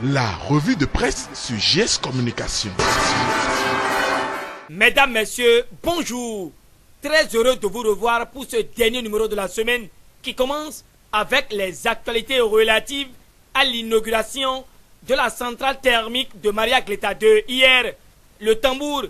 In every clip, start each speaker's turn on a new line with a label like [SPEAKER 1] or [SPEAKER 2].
[SPEAKER 1] La revue de presse sur JS Communication.
[SPEAKER 2] Mesdames, Messieurs, bonjour. Très heureux de vous revoir pour ce dernier numéro de la semaine qui commence avec les actualités relatives à l'inauguration de la centrale thermique de Maria Gleta 2 hier. Le tambour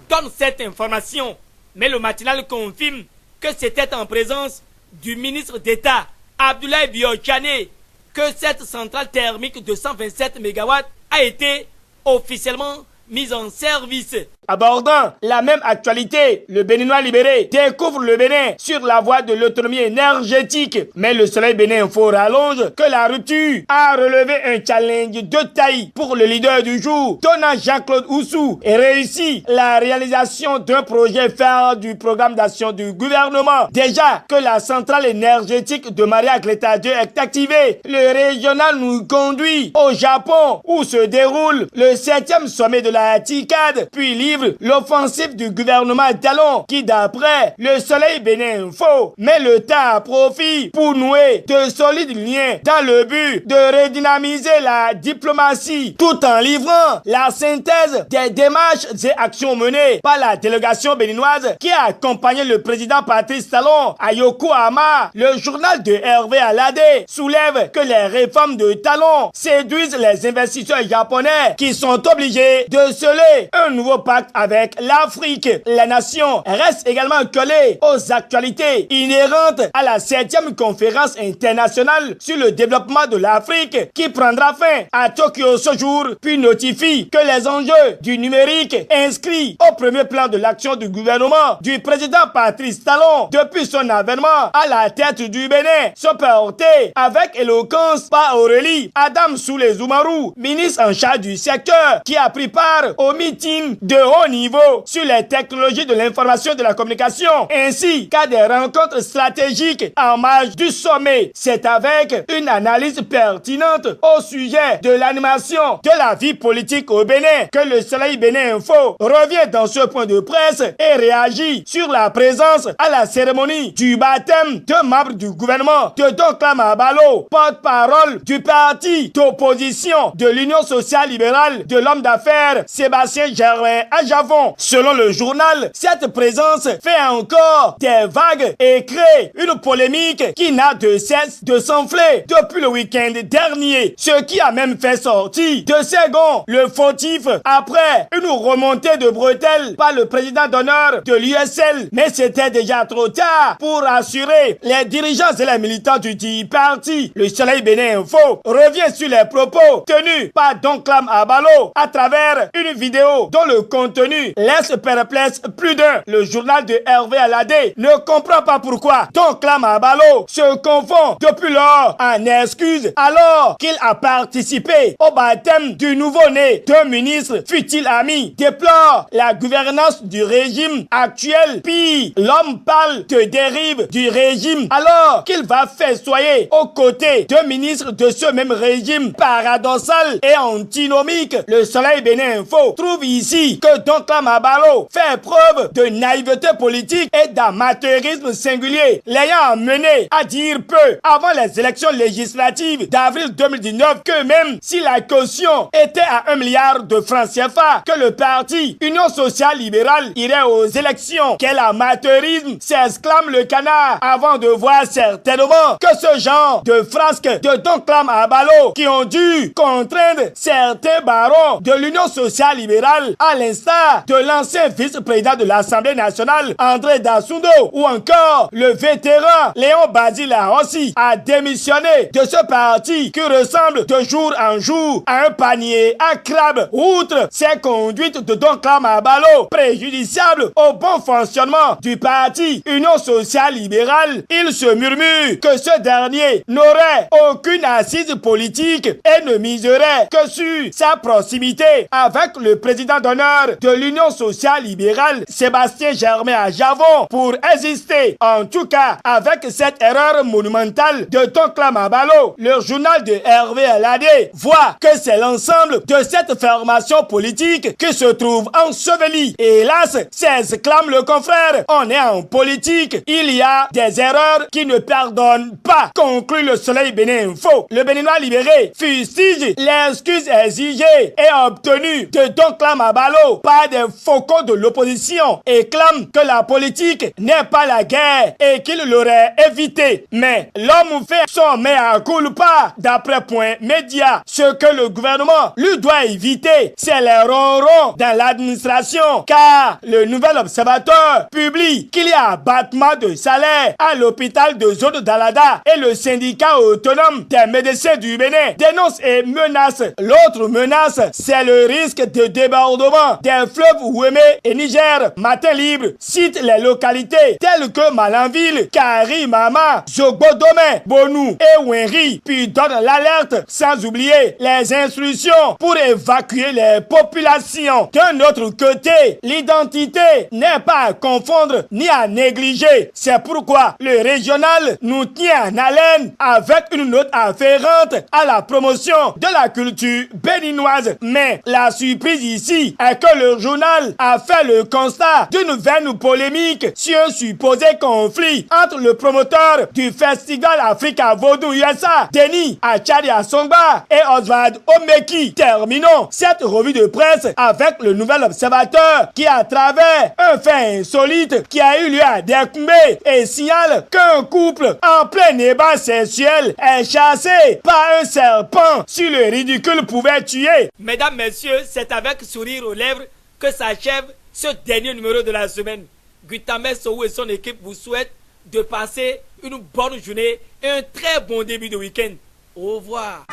[SPEAKER 2] donne cette information, mais le matinal confirme que c'était en présence du ministre d'État Abdoulaye Biotchane que cette centrale thermique de 127 MW a été officiellement mise en service. Abordant la même actualité, le Béninois libéré découvre le Bénin sur la voie de l'autonomie énergétique. Mais le Soleil Bénin Info rallonge que la rupture a relevé un challenge de taille pour le leader du jour, Dona Jean-Claude Oussou, et réussi la réalisation d'un projet phare du programme d'action du gouvernement. Déjà que la centrale énergétique de Maria Gleta 2 est activée, le régional nous conduit au Japon où se déroule le 7e sommet de la TICAD, puis livre l'offensive du gouvernement Talon qui, d'après le Soleil Bénin Info, met le temps à profit pour nouer de solides liens dans le but de redynamiser la diplomatie tout en livrant la synthèse des démarches et actions menées par la délégation béninoise qui a accompagné le président Patrice Talon à Yokohama. Le journal de Hervé Alade soulève que les réformes de Talon séduisent les investisseurs japonais qui sont obligés de sceller un nouveau pacte avec l'Afrique. La nation reste également collée aux actualités inhérentes à la 7e conférence internationale sur le développement de l'Afrique qui prendra fin à Tokyo ce jour, puis notifie que les enjeux du numérique inscrits au premier plan de l'action du gouvernement du président Patrice Talon depuis son avènement à la tête du Bénin sont portés avec éloquence par Aurélie Adam Soulé Zoumarou, ministre en charge du secteur, qui a pris part au meeting de haut niveau sur les technologies de l'information et de la communication, ainsi qu'à des rencontres stratégiques en marge du sommet. C'est avec une analyse pertinente au sujet de l'animation de la vie politique au Bénin que le Soleil Bénin Info revient dans ce point de presse et réagit sur la présence à la cérémonie du baptême de membres du gouvernement de Donclam Abalo, porte-parole du parti d'opposition de l'Union sociale libérale de l'homme d'affaires Sébastien Germain à Javon. Selon le journal, cette présence fait encore des vagues et crée une polémique qui n'a de cesse de s'enfler depuis le week-end dernier, ce qui a même fait sortir de second le fautif après une remontée de bretelles par le président d'honneur de l'USL. Mais c'était déjà trop tard pour assurer les dirigeants et les militants du dit parti. Le Soleil Bénin Info revient sur les propos tenus par Donclam Abalo à travers une vidéo dont le contenu laisse perplexe plus d'un. Le journal de Hervé Alade ne comprend pas pourquoi Donclam Abalo se confond depuis lors en excuses alors qu'il a participé au baptême du nouveau-né d'un ministre fut-il ami, déplore la gouvernance du régime actuel, puis l'homme parle de dérive du régime alors qu'il va festoyer aux côtés d'un ministre de ce même régime paradoxal et antinomique. Le Soleil Bénin Info trouve ici que Donclam Abalo fait preuve de naïveté politique et d'amateurisme singulier, l'ayant amené à dire peu avant les élections législatives d'avril 2019 que même si la caution était à 1 milliard de francs CFA, que le parti Union sociale libérale irait aux élections. Quel amateurisme, s'exclame le canard avant de voir certainement que ce genre de frasques de Donclam Abalo qui ont dû contraindre certains barons de l'Union sociale libérale, à l'instar de l'ancien vice-président de l'Assemblée nationale André Dassundo ou encore le vétéran Léon Basile Rossi, a démissionné de ce parti qui ressemble de jour en jour à un panier à crabes. Outre ces conduites de Donclam Abalo préjudiciables au bon fonctionnement du parti Union sociale libérale, il se murmure que ce dernier n'aurait aucune assise politique et ne miserait que sur sa proximité avec le président d'honneur
[SPEAKER 3] de l'Union sociale libérale, Sébastien Germain à Javon, pour exister. En tout cas, avec cette erreur monumentale de Tonklama Mabalo, le journal de Hervé Alade voit que c'est l'ensemble de cette formation politique qui se trouve ensevelie. Et hélas, s'exclame le confrère, on est en politique, il y a des erreurs qui ne pardonnent pas, conclut le Soleil Bénin Info. Le Béninois libéré fustige l'excuse exigée et obtenue de Tonklama Mabalo par des faucons de l'opposition et clame que la politique n'est pas la guerre et qu'il l'aurait évité. Mais l'homme fait son mea culpa d'après Point Média. Ce que le gouvernement lui doit éviter, c'est les ronrons dans l'administration, car le Nouvel Observateur publie qu'il y a abattement de salaire à l'hôpital de Zone d'Alada et le syndicat autonome des médecins du Bénin dénonce et menace. L'autre menace, c'est le risque de débordement des fleuves Ouémé et Niger. Matin Libre cite les localités telles que Malanville, Kari Mama, Zogbodome, Bonou et Wenri, puis donne l'alerte sans oublier les instructions pour évacuer les populations. D'un autre côté, l'identité n'est pas à confondre ni à négliger. C'est pourquoi le régional nous tient en haleine avec une note afférente à la promotion de la culture béninoise. Mais la surprise ici est que le journal a fait le constat d'une vaine polémique sur un supposé conflit entre le promoteur du festival Africa Vodou USA, Denis Achadi Asongba, et Oswald Omeki. Terminons cette revue de presse avec le Nouvel Observateur qui, à travers un fait insolite qui a eu lieu à Dekoumé, et signale qu'un couple en plein débat sexuel est chassé par un serpent si le ridicule pouvait tuer.
[SPEAKER 2] Mesdames, messieurs, c'est avec sourire aux lèvres que s'achève ce dernier numéro de la semaine. Gutamé Sow et son équipe vous souhaitent de passer une bonne journée et un très bon début de week-end. Au revoir.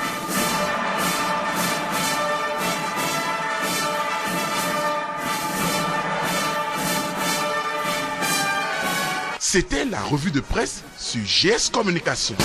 [SPEAKER 1] C'était la revue de presse sur GS Communication.